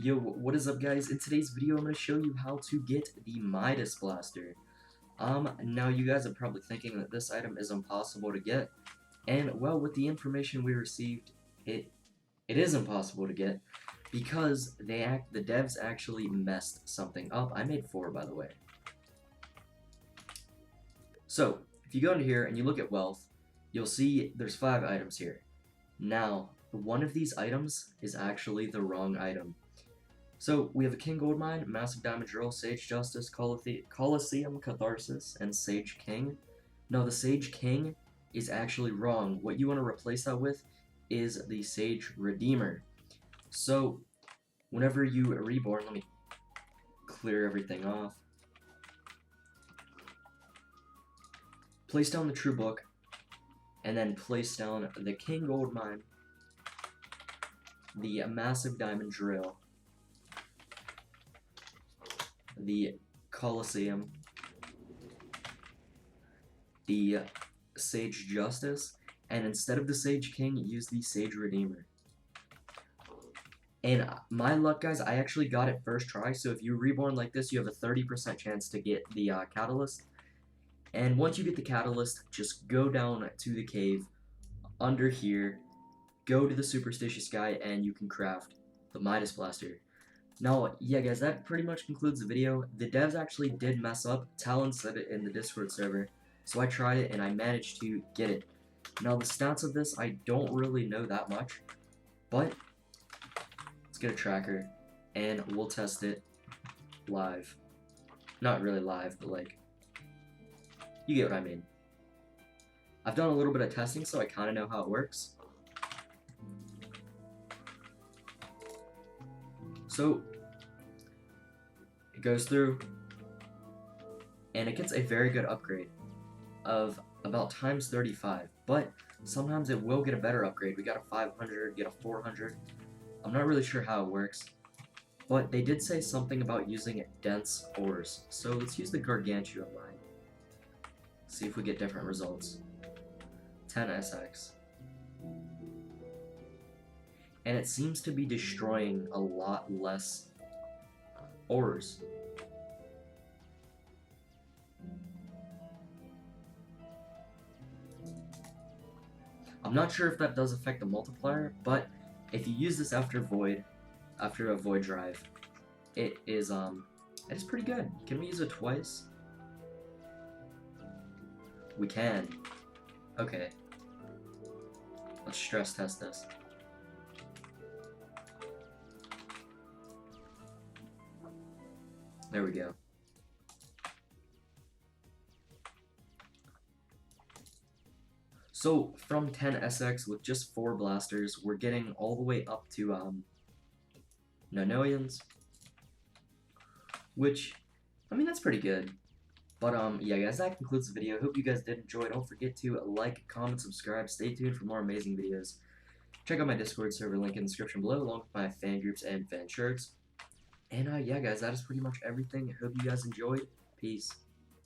Yo, what is up guys? In today's video, I'm going to show you how to get the Midas Blaster. Now you guys are probably thinking that this item is impossible to get, and well, with the information we received, it is impossible to get, because the devs actually messed something up. I made 4, by the way. So, if you go into here and you look at wealth, you'll see there's 5 items here. Now, one of these items is actually the wrong item. So, we have a King Goldmine, Massive Diamond Drill, Sage Justice, Coliseum Catharsis, and Sage King. No, the Sage King is actually wrong. What you want to replace that with is the Sage Redeemer. So, whenever you reborn, let me clear everything off. Place down the True Book, and then place down the King Goldmine, the Massive Diamond Drill, the Coliseum, the Sage Justice, and instead of the Sage King, use the Sage Redeemer. And my luck, guys, I actually got it first try, so if you reborn like this, you have a 30% chance to get the Catalyst. And once you get the Catalyst, just go down to the cave, under here, go to the Superstitious guy, and you can craft the Midas Blaster. Now, yeah guys, that pretty much concludes the video. The devs actually did mess up. Talon said it in the Discord server. So I tried it and I managed to get it. Now the stats of this, I don't really know that much. But, let's get a tracker and we'll test it live. Not really live, but like, you get what I mean. I've done a little bit of testing, so I kind of know how it works. So, it goes through, and it gets a very good upgrade of about times 35, but sometimes it will get a better upgrade. We got a 500, get a 400. I'm not really sure how it works, but they did say something about using dense ores. So let's use the Gargantua mine. See if we get different results. 10 SX. And it seems to be destroying a lot less ores. I'm not sure if that does affect the multiplier, but if you use this after a void drive, it is pretty good. Can we use it twice? We can. Okay. Let's stress test this. There we go. So, from 10 SX with just 4 blasters, we're getting all the way up to, Nanoians. Which, I mean, that's pretty good. But, yeah, guys, that concludes the video. Hope you guys did enjoy. Don't forget to like, comment, subscribe. Stay tuned for more amazing videos. Check out my Discord server link in the description below, along with my fan groups and fan shirts. And, yeah, guys, that is pretty much everything. I hope you guys enjoyed. Peace.